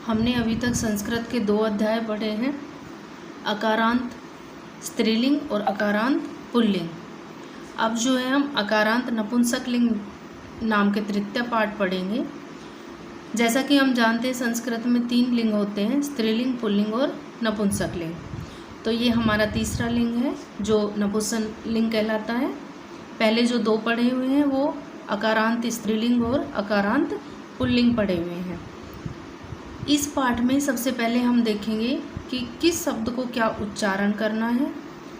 हमने अभी तक संस्कृत के 2 अध्याय पढ़े हैं, अकारांत स्त्रीलिंग और अकारांत पुल्लिंग। अब जो है हम अकारांत नपुंसकलिंग नाम के तृतीय पाठ पढ़ेंगे। जैसा कि हम जानते हैं संस्कृत में 3 लिंग होते हैं, स्त्रीलिंग, पुल्लिंग और नपुंसकलिंग। तो ये हमारा तीसरा लिंग है जो नपुंसकलिंग कहलाता है। पहले जो 2 पढ़े हुए हैं वो अकारांत स्त्रीलिंग और अकारांत पुल्लिंग पढ़े हुए हैं। इस पाठ में सबसे पहले हम देखेंगे कि किस शब्द को क्या उच्चारण करना है,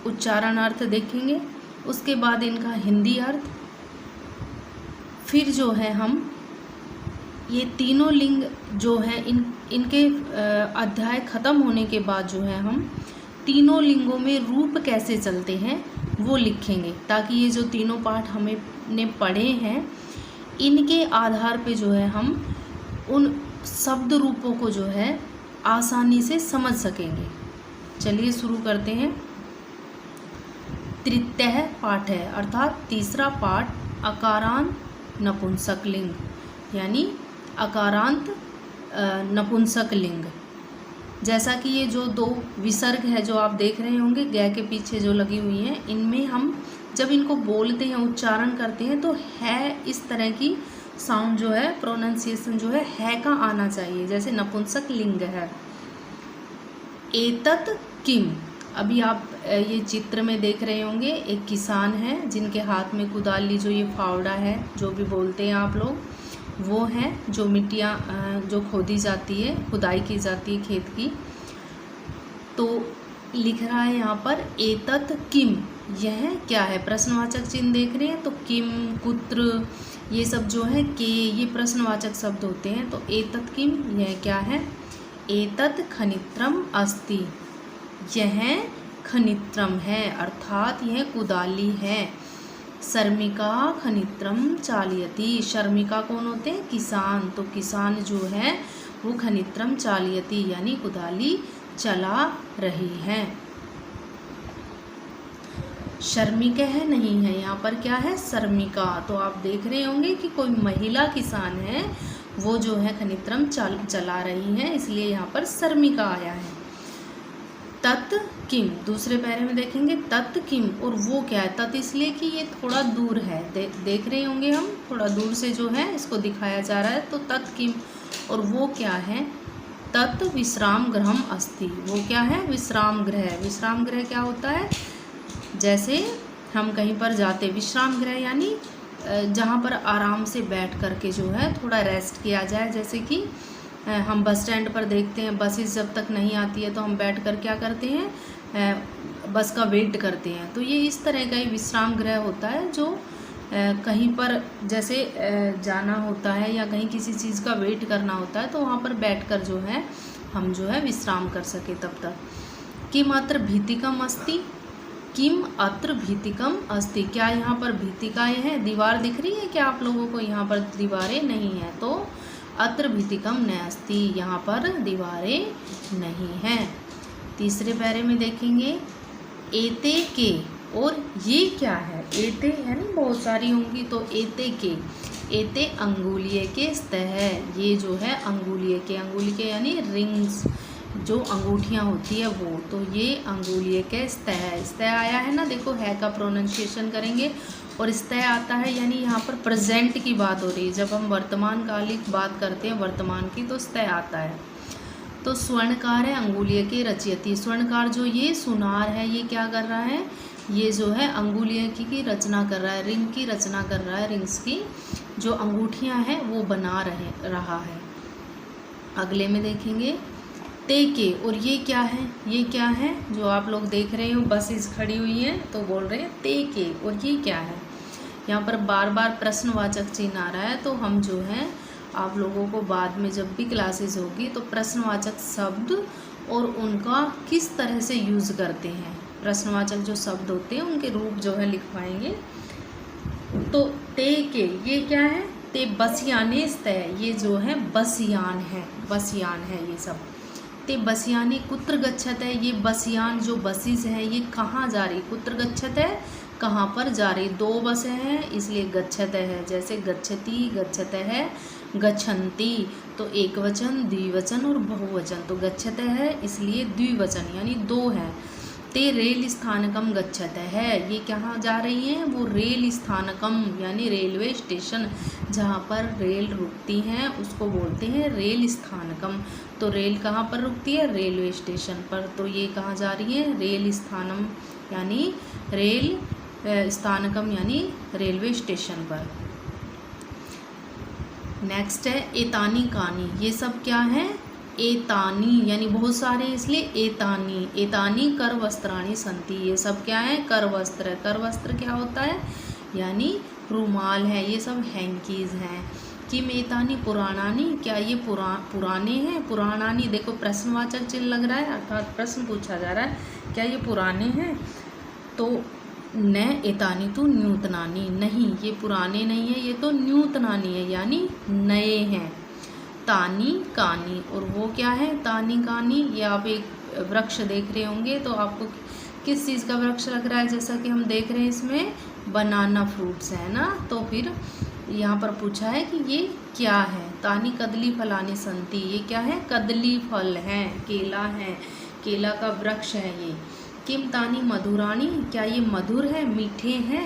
उच्चारण अर्थ देखेंगे, उसके बाद इनका हिंदी अर्थ, फिर जो है हम ये तीनों लिंग जो है इनके अध्याय ख़त्म होने के बाद जो है हम तीनों लिंगों में रूप कैसे चलते हैं वो लिखेंगे, ताकि ये जो तीनों पाठ हमने पढ़े हैं इनके आधार पे जो है हम उन शब्द रूपों को जो है आसानी से समझ सकेंगे। चलिए शुरू करते हैं। तृतीय पाठ है अर्थात तीसरा पाठ अकारांत नपुंसकलिंग यानी अकारांत नपुंसकलिंग। जैसा कि ये जो 2 विसर्ग है जो आप देख रहे होंगे गै के पीछे जो लगी हुई हैं, इनमें हम जब इनको बोलते हैं, उच्चारण करते हैं तो है इस तरह की साउंड जो है, प्रोनाउंसिएशन जो है का आना चाहिए। जैसे नपुंसकलिंग है एतत् किम। अभी आप ये चित्र में देख रहे होंगे एक किसान है जिनके हाथ में कुदाली, जो ये फावड़ा है जो भी बोलते हैं आप लोग, वो है जो मिट्टियाँ जो खोदी जाती है, खुदाई की जाती है खेत की। तो लिख रहा है यहाँ पर एतत् किम, यह क्या है, प्रश्नवाचक चिन्ह देख रहे हैं। तो किम, कुत्र, ये सब जो है के, ये प्रश्नवाचक शब्द होते हैं। तो एतत् किम, यह क्या है, एतत् खनित्रम अस्ति, यह खनित्रम है अर्थात यह कुदाली है। शर्मिका खनित्रम चालयति, शर्मिका कौन होते हैं, किसान। तो किसान जो है वो खनित्रम चालयति यानी कुदाली चला रही है। शर्मिका है नहीं है, यहाँ पर क्या है, शर्मिका। तो आप देख रहे होंगे कि कोई महिला किसान है वो जो है खनित्रम चला रही है, इसलिए यहाँ पर शर्मिका आया है। तत् किम, दूसरे पैरे में देखेंगे तत् किम, और वो क्या है, तत् इसलिए कि ये थोड़ा दूर है, देख रहे होंगे हम, थोड़ा दूर से जो है इसको दिखाया जा रहा है। तो तत् किम, और वो क्या है, तत् विश्राम गृहम अस्ति, वो क्या है, विश्राम गृह। विश्राम गृह क्या होता है, जैसे हम कहीं पर जाते, विश्राम गृह यानी जहाँ पर आराम से बैठ करके जो है थोड़ा रेस्ट किया जाए। जैसे कि हम बस स्टैंड पर देखते हैं बसेस जब तक नहीं आती है तो हम बैठ कर क्या करते हैं, बस का वेट करते हैं। तो ये इस तरह का ही विश्राम गृह होता है जो कहीं पर जैसे जाना होता है या कहीं किसी चीज़ का वेट करना होता है तो वहाँ पर बैठकर जो है हम जो है विश्राम कर सके तब तक। किम अत्र भीतिकम अस्ति, किम अत्र भीतिकम अस्ति, क्या यहाँ पर भीतिकाएँ हैं, दीवार दिख रही है क्या आप लोगों को, यहाँ पर दीवारें नहीं हैं। तो अत्र भीतिकम नास्ति, यहाँ पर दीवारें नहीं हैं। तीसरे पैरे में देखेंगे एते के, और ये क्या है, एते है ना, बहुत सारी होंगी। तो एते के, एते अंगुलिये के स्तः, ये जो है अंगुलिये के, अंगुली के यानी रिंग्स, जो अंगूठियाँ होती है वो। तो ये अंगुलिये के स्तः, स्तः आया है ना, देखो है का प्रोनाउंसिएशन करेंगे और स्तः आता है, यानी यहाँ पर प्रेजेंट की बात हो रही है। जब हम वर्तमान कालिक बात करते हैं वर्तमान की तो स्तः आता है। तो स्वर्णकार है अंगुलिये के रचयति, स्वर्णकार जो ये सुनार है ये क्या कर रहा है, ये जो है अंगुलिये की रचना कर रहा है, रिंग की रचना कर रहा है, रिंग्स की जो अंगूठियाँ हैं वो बना रहा है। अगले में देखेंगे ते के, और ये क्या है, ये क्या है, जो आप लोग देख रहे हो बसेस खड़ी हुई हैं तो बोल रहे हैं ते के, और ये क्या है, यहाँ पर बार बार प्रश्नवाचक चिन्ह आ रहा है। तो हम जो है आप लोगों को बाद में जब भी क्लासेस होगी तो प्रश्नवाचक शब्द और उनका किस तरह से यूज़ करते हैं, प्रश्नवाचक जो शब्द होते हैं उनके रूप जो है लिखवाएंगे। तो ते के, ये क्या है, ते बसयाने स्तः, ये जो है बसयान है, बसयान है ये सब। ते बसयाने कुत्र गच्छत है, ये बसयान जो बसेस है ये कहाँ जा रही, कुत्र गच्छत है कहाँ पर जा रही, 2 बसें हैं इसलिए गच्छत है, जैसे गच्छति, गच्छत है, गच्छन्ति तो एक वचन, द्विवचन और बहुवचन। तो गच्छते है इसलिए द्विवचन यानी दो है। ते रेल स्थानकम गच्छते है, ये कहाँ जा रही हैं, वो रेल स्थानकम यानी रेलवे स्टेशन जहाँ पर रेल रुकती हैं उसको बोलते हैं रेल स्थानकम। तो रेल कहाँ पर रुकती है, रेलवे स्टेशन पर। तो ये कहाँ जा रही है, रेल स्थानम यानी रेल स्थानकम यानी रेलवे स्टेशन पर। नेक्स्ट है एतानी कानी, ये सब क्या है, एतानी यानी बहुत सारे इसलिए एतानी। एतानी कर वस्त्राणी संति, ये सब क्या है, कर वस्त्र। कर वस्त्र क्या होता है, यानी रुमाल है, ये सब हैंकीज हैं। किम एतानी पुराणानी, क्या ये पुराने हैं, पुराणानी देखो प्रश्नवाचक चिन्ह लग रहा है अर्थात प्रश्न पूछा जा रहा है, क्या ये पुराने हैं। तो न एतानी तो न्यूतनानी, नहीं ये पुराने नहीं है, ये तो न्यूतनानी है यानी नए हैं। तानी कानी, और वो क्या है, तानी कानी। ये आप एक वृक्ष देख रहे होंगे तो आपको किस चीज़ का वृक्ष लग रहा है, जैसा कि हम देख रहे हैं इसमें बनाना फ्रूट्स है ना। तो फिर यहाँ पर पूछा है कि ये क्या है। तानी कदली फलानी संति, ये क्या है, कदली फल है, केला है, केला का वृक्ष है ये। किम तानी मधुरानी, क्या ये मधुर है, मीठे हैं।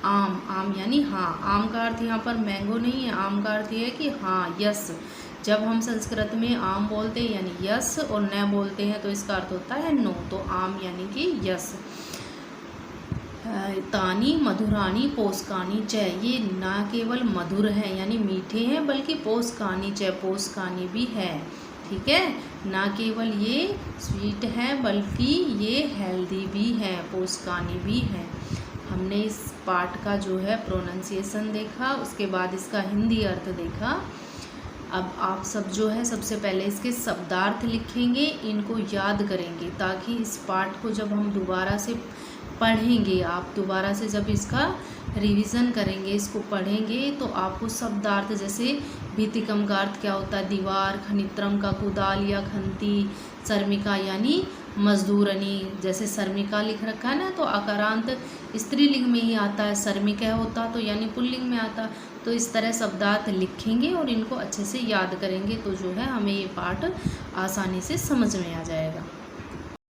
आम, आम यानी हाँ, आम का अर्थ यहाँ पर मैंगो नहीं है, आम का अर्थ ये है कि हाँ, यस। जब हम संस्कृत में आम बोलते हैं यानी यस और न बोलते हैं तो इसका अर्थ होता है नो। तो आम यानी कि यस। तानी मधुरानी पोषकानी च, ये ना केवल मधुर है यानी मीठे हैं बल्कि पोषकानी च, पोषकानी भी है। ठीक है, ना केवल ये स्वीट है बल्कि ये हेल्दी भी है, पोषकानी भी है। हमने इस पार्ट का जो है प्रोनाउंसिएशन देखा, उसके बाद इसका हिंदी अर्थ देखा। अब आप सब जो है सबसे पहले इसके शब्दार्थ लिखेंगे, इनको याद करेंगे ताकि इस पार्ट को जब हम दोबारा से पढ़ेंगे, आप दोबारा से जब इसका रिवीजन करेंगे, इसको पढ़ेंगे तो आपको शब्दार्थ, जैसे भीतिकम का अर्थ क्या होता है, दीवार, खनित्रम का कुदाल या खंती, शर्मिका यानी मजदूरनी, जैसे शर्मिका लिख रखा है ना तो आकारांत स्त्रीलिंग में ही आता है, शर्मिका होता तो यानी पुल्लिंग में आता। तो इस तरह शब्दार्थ लिखेंगे और इनको अच्छे से याद करेंगे तो जो है हमें ये पाठ आसानी से समझ में आ जाएगा।